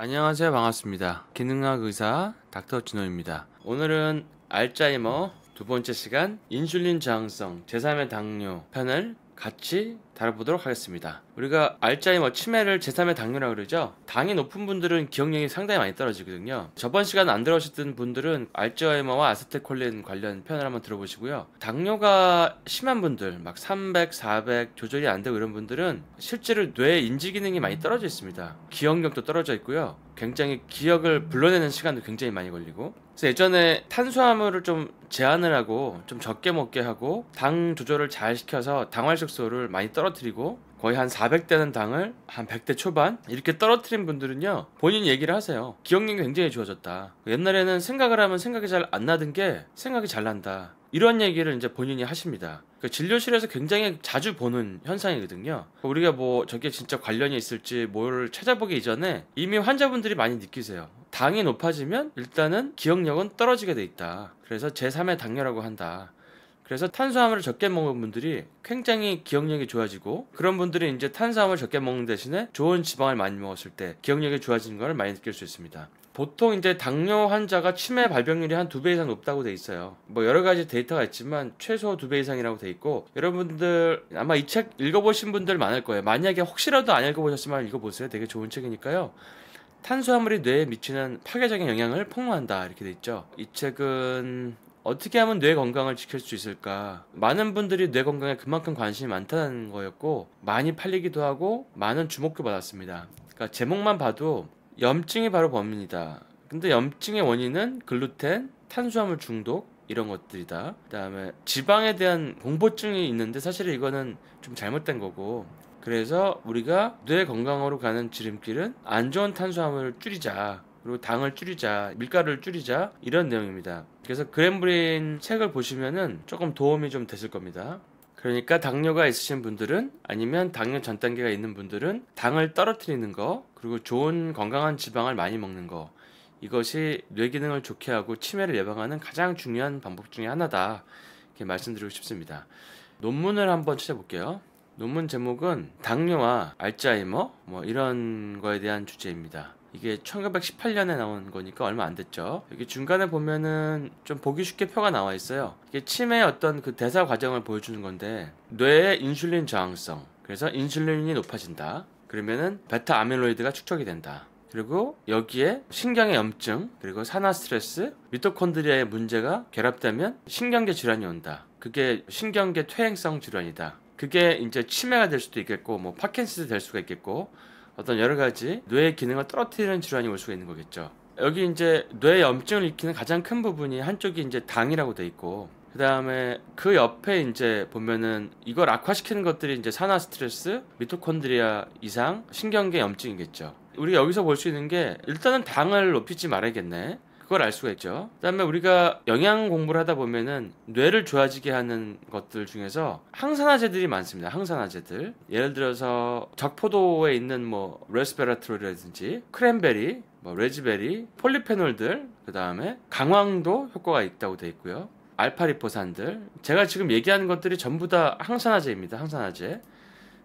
안녕하세요. 반갑습니다. 기능학 의사 닥터 진호입니다. 오늘은 알츠하이머 두 번째 시간 인슐린 저항성 제3의 당뇨 편을 같이 다뤄보도록 하겠습니다. 우리가 알츠하이머 치매를 제3의 당뇨라고 그러죠. 당이 높은 분들은 기억력이 상당히 많이 떨어지거든요. 저번 시간 안 들어오셨던 분들은 알츠하이머와 아세틸콜린 관련 편을 한번 들어보시고요. 당뇨가 심한 분들 막 300, 400 조절이 안 되고 이런 분들은 실제로 뇌 인지 기능이 많이 떨어져 있습니다. 기억력도 떨어져 있고요. 굉장히 기억을 불러내는 시간도 굉장히 많이 걸리고, 그래서 예전에 탄수화물을 좀 제한을 하고 좀 적게 먹게 하고 당 조절을 잘 시켜서 당활색소를 많이 떨어뜨리고 거의 한 400대는 당을 한 100대 초반 이렇게 떨어뜨린 분들은요, 본인 얘기를 하세요. 기억력이 굉장히 좋아졌다. 옛날에는 생각을 하면 생각이 잘 안 나던 게 생각이 잘 난다. 이런 얘기를 이제 본인이 하십니다. 진료실에서 굉장히 자주 보는 현상이거든요. 우리가 뭐 저게 진짜 관련이 있을지 뭘 찾아보기 이전에 이미 환자분들이 많이 느끼세요. 당이 높아지면 일단은 기억력은 떨어지게 돼 있다. 그래서 제3의 당뇨라고 한다. 그래서 탄수화물을 적게 먹는 분들이 굉장히 기억력이 좋아지고, 그런 분들이 이제 탄수화물을 적게 먹는 대신에 좋은 지방을 많이 먹었을 때 기억력이 좋아지는 걸 많이 느낄 수 있습니다. 보통 이제 당뇨 환자가 치매 발병률이 한 2배 이상 높다고 돼 있어요. 뭐 여러 가지 데이터가 있지만 최소 2배 이상이라고 돼 있고, 여러분들 아마 이 책 읽어보신 분들 많을 거예요. 만약에 혹시라도 안 읽어보셨으면 읽어보세요. 되게 좋은 책이니까요. 탄수화물이 뇌에 미치는 파괴적인 영향을 폭로한다 이렇게 돼 있죠. 이 책은 어떻게 하면 뇌 건강을 지킬 수 있을까? 많은 분들이 뇌 건강에 그만큼 관심이 많다는 거였고, 많이 팔리기도 하고 많은 주목도 받았습니다. 그러니까 제목만 봐도 염증이 바로 범인이다. 근데 염증의 원인은 글루텐, 탄수화물 중독 이런 것들이다. 그다음에 지방에 대한 공포증이 있는데 사실 이거는 좀 잘못된 거고, 그래서 우리가 뇌 건강으로 가는 지름길은 안 좋은 탄수화물을 줄이자, 그리고 당을 줄이자, 밀가루를 줄이자, 이런 내용입니다. 그래서 그램브린 책을 보시면은 조금 도움이 좀 됐을 겁니다. 그러니까 당뇨가 있으신 분들은, 아니면 당뇨 전 단계가 있는 분들은 당을 떨어뜨리는 거, 그리고 좋은 건강한 지방을 많이 먹는 거, 이것이 뇌 기능을 좋게 하고 치매를 예방하는 가장 중요한 방법 중에 하나다, 이렇게 말씀드리고 싶습니다. 논문을 한번 찾아볼게요. 논문 제목은 당뇨와 알츠하이머 뭐 이런 거에 대한 주제입니다. 이게 1918년에 나온 거니까 얼마 안 됐죠. 여기 중간에 보면은 좀 보기 쉽게 표가 나와 있어요. 이게 치매의 어떤 그 대사 과정을 보여주는 건데, 뇌의 인슐린 저항성, 그래서 인슐린이 높아진다. 그러면은 베타 아밀로이드가 축적이 된다. 그리고 여기에 신경의 염증, 그리고 산화 스트레스, 미토콘드리아의 문제가 결합되면 신경계 질환이 온다. 그게 신경계 퇴행성 질환이다. 그게 이제 치매가 될 수도 있겠고, 뭐 파킨슨이 될 수가 있겠고, 어떤 여러 가지 뇌의 기능을 떨어뜨리는 질환이 올 수가 있는 거겠죠. 여기 이제 뇌 염증을 일으키는 가장 큰 부분이 한쪽이 이제 당이라고 돼 있고, 그 다음에 그 옆에 이제 보면은 이걸 악화시키는 것들이 이제 산화 스트레스, 미토콘드리아 이상, 신경계 염증이겠죠. 우리가 여기서 볼 수 있는 게, 일단은 당을 높이지 말아야겠네. 그걸 알 수가 있죠. 그 다음에 우리가 영양 공부를 하다 보면은 뇌를 좋아지게 하는 것들 중에서 항산화제들이 많습니다. 항산화제들. 예를 들어서 적포도에 있는 뭐 레스베라트롤이라든지 크랜베리, 뭐 레즈베리, 폴리페놀들, 그 다음에 강황도 효과가 있다고 되어 있고요. 알파리포산들. 제가 지금 얘기하는 것들이 전부 다 항산화제입니다. 항산화제.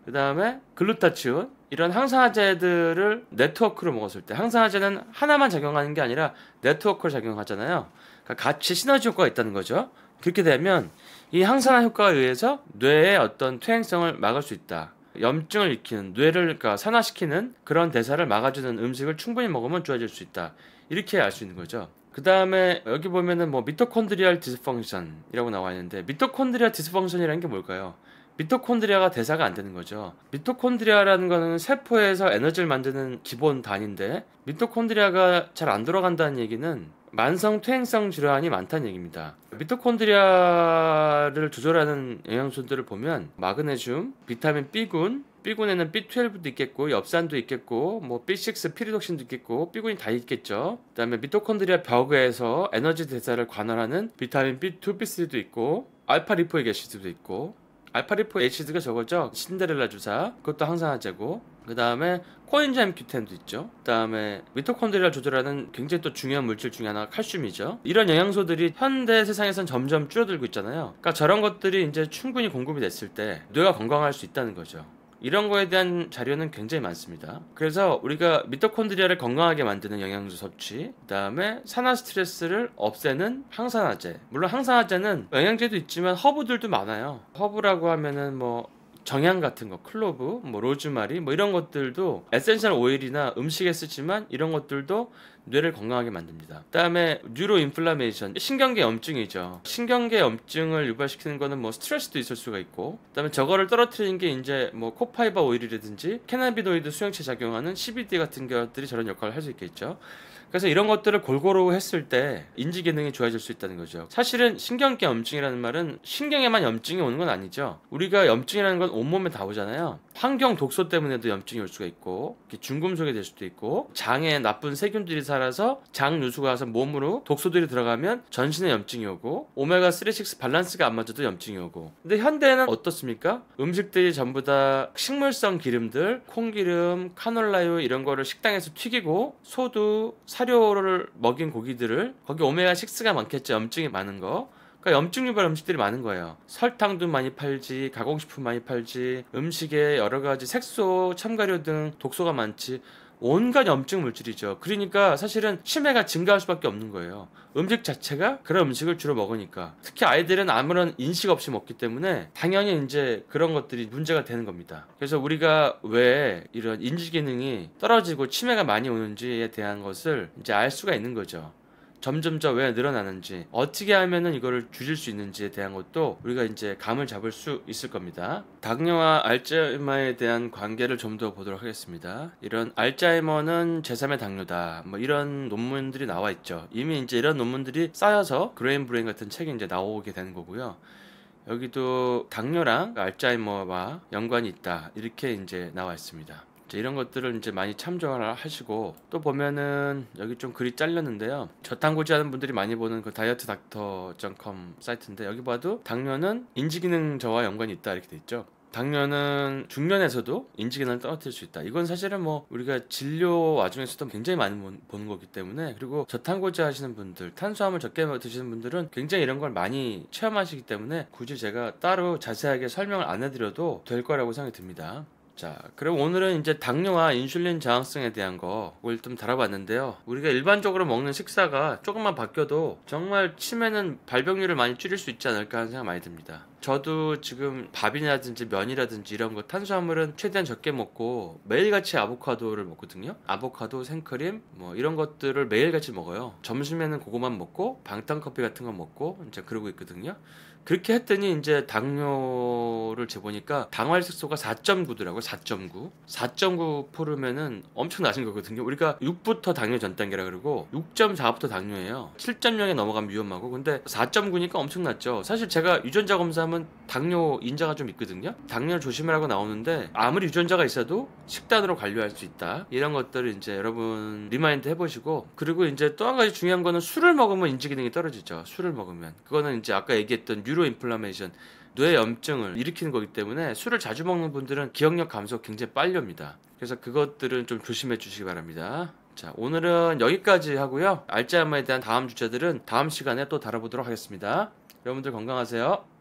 그 다음에 글루타치온, 이런 항산화제들을 네트워크로 먹었을 때, 항산화제는 하나만 작용하는 게 아니라 네트워크로 작용하잖아요. 그러니까 같이 시너지 효과가 있다는 거죠. 그렇게 되면 이 항산화 효과에 의해서 뇌의 어떤 퇴행성을 막을 수 있다. 염증을 일으키는, 뇌를 그러니까 산화시키는 그런 대사를 막아주는 음식을 충분히 먹으면 좋아질 수 있다. 이렇게 알 수 있는 거죠. 그 다음에 여기 보면은 뭐 미토콘드리얼 디스펑션이라고 나와 있는데, 미토콘드리얼 디스펑션이라는 게 뭘까요? 미토콘드리아가 대사가 안 되는 거죠. 미토콘드리아라는 거는 세포에서 에너지를 만드는 기본 단위인데, 미토콘드리아가 잘 안 돌아간다는 얘기는 만성 퇴행성 질환이 많다는 얘기입니다. 미토콘드리아를 조절하는 영양소들을 보면 마그네슘, 비타민 B군, B군에는 B12도 있겠고 엽산도 있겠고 뭐 B6 피리독신도 있겠고 B군이 다 있겠죠. 그 다음에 미토콘드리아 벽에서 에너지 대사를 관할하는 비타민 B2, B3도 있고 알파 리포익 애시드도 있고, 알파리포 애시드가 저거죠. 신데렐라 주사. 그것도 항산화제고, 그 다음에 코엔자임 Q10도 있죠. 그 다음에 미토콘드리아를 조절하는 굉장히 또 중요한 물질 중에 하나가 칼슘이죠. 이런 영양소들이 현대 세상에선 점점 줄어들고 있잖아요. 그러니까 저런 것들이 이제 충분히 공급이 됐을 때 뇌가 건강할 수 있다는 거죠. 이런 거에 대한 자료는 굉장히 많습니다. 그래서 우리가 미토콘드리아를 건강하게 만드는 영양소 섭취, 그 다음에 산화 스트레스를 없애는 항산화제. 물론 항산화제는 영양제도 있지만 허브들도 많아요. 허브라고 하면은 뭐 정향 같은 거, 클로브, 뭐 로즈마리, 뭐 이런 것들도 에센셜 오일이나 음식에 쓰지만 이런 것들도 뇌를 건강하게 만듭니다. 그다음에 뉴로 인플라메이션, 신경계 염증이죠. 신경계 염증을 유발시키는 거는 뭐 스트레스도 있을 수가 있고, 그다음에 저거를 떨어뜨리는 게 이제 뭐 코파이바 오일이라든지 캐나비노이드 수용체 작용하는 CBD 같은 것들이 저런 역할을 할 수 있겠죠. 그래서 이런 것들을 골고루 했을 때 인지 기능이 좋아질 수 있다는 거죠. 사실은 신경계 염증이라는 말은 신경에만 염증이 오는 건 아니죠. 우리가 염증이라는 건 온몸에 다 오잖아요. 환경 독소 때문에도 염증이 올 수가 있고, 중금속이 될 수도 있고, 장에 나쁜 세균들이 살아서 장 누수가 와서 몸으로 독소들이 들어가면 전신에 염증이 오고, 오메가3, 6 밸런스가 안 맞아도 염증이 오고. 근데 현대에는 어떻습니까? 음식들이 전부 다 식물성 기름들, 콩기름, 카놀라유 이런 거를 식당에서 튀기고, 소두, 사료를 먹인 고기들을, 거기 오메가6가 많겠죠. 염증이 많은 거. 그러니까 염증 유발 음식들이 많은 거예요. 설탕도 많이 팔지, 가공식품 많이 팔지, 음식에 여러 가지 색소, 첨가료 등 독소가 많지. 온갖 염증 물질이죠. 그러니까 사실은 치매가 증가할 수밖에 없는 거예요. 음식 자체가 그런 음식을 주로 먹으니까. 특히 아이들은 아무런 인식 없이 먹기 때문에 당연히 이제 그런 것들이 문제가 되는 겁니다. 그래서 우리가 왜 이런 인지 기능이 떨어지고 치매가 많이 오는지에 대한 것을 이제 알 수가 있는 거죠. 점점 왜 늘어나는지, 어떻게 하면은 이거를 줄일 수 있는지에 대한 것도 우리가 이제 감을 잡을 수 있을 겁니다. 당뇨와 알츠하이머에 대한 관계를 좀 더 보도록 하겠습니다. 이런 알츠하이머는 제3의 당뇨다, 뭐 이런 논문들이 나와 있죠. 이미 이제 이런 논문들이 쌓여서 그레인 브레인 같은 책이 이제 나오게 되는 거고요. 여기도 당뇨랑 알츠하이머와 연관이 있다, 이렇게 이제 나와 있습니다. 이런 것들을 이제 많이 참조를 하시고, 또 보면은 여기 좀 글이 잘렸는데요. 저탄고지 하는 분들이 많이 보는 그 다이어트닥터.com 사이트인데, 여기 봐도 당뇨는 인지기능 저하 연관이 있다, 이렇게 돼 있죠. 당뇨는 중년에서도 인지기능을 떨어뜨릴 수 있다. 이건 사실은 뭐 우리가 진료 와중에서도 굉장히 많이 보는 거기 때문에, 그리고 저탄고지 하시는 분들, 탄수화물 적게 드시는 분들은 굉장히 이런 걸 많이 체험하시기 때문에 굳이 제가 따로 자세하게 설명을 안 해드려도 될 거라고 생각이 듭니다. 자, 그럼 오늘은 이제 당뇨와 인슐린 저항성에 대한 거를 좀 다뤄봤는데요. 우리가 일반적으로 먹는 식사가 조금만 바뀌어도 정말 치매는 발병률을 많이 줄일 수 있지 않을까 하는 생각 많이 듭니다. 저도 지금 밥이라든지 면이라든지 이런 거 탄수화물은 최대한 적게 먹고 매일같이 아보카도를 먹거든요. 아보카도, 생크림 뭐 이런 것들을 매일같이 먹어요. 점심에는 그거만 먹고 방탄커피 같은 거 먹고 이제 그러고 있거든요. 그렇게 했더니 이제 당뇨를 재보니까 당활색소가 4.9더라고요. 4.9. 4.9%면은 엄청 낮은 거거든요. 우리가 6부터 당뇨 전 단계라 그러고 6.4부터 당뇨예요. 7.0에 넘어가면 위험하고, 근데 4.9니까 엄청 낮죠. 사실 제가 유전자 검사하면 당뇨 인자가 좀 있거든요. 당뇨를 조심하라고 나오는데 아무리 유전자가 있어도 식단으로 관리할 수 있다. 이런 것들을 이제 여러분 리마인드 해보시고, 그리고 이제 또 한 가지 중요한 거는 술을 먹으면 인지 기능이 떨어지죠. 술을 먹으면 그거는 이제 아까 얘기했던 뉴로 인플라메이션, 뇌 염증을 일으키는 거기 때문에 술을 자주 먹는 분들은 기억력 감소 굉장히 빨리 옵니다. 그래서 그것들은 좀 조심해 주시기 바랍니다. 자, 오늘은 여기까지 하고요. 알츠하이머에 대한 다음 주제들은 다음 시간에 또 다뤄보도록 하겠습니다. 여러분들 건강하세요.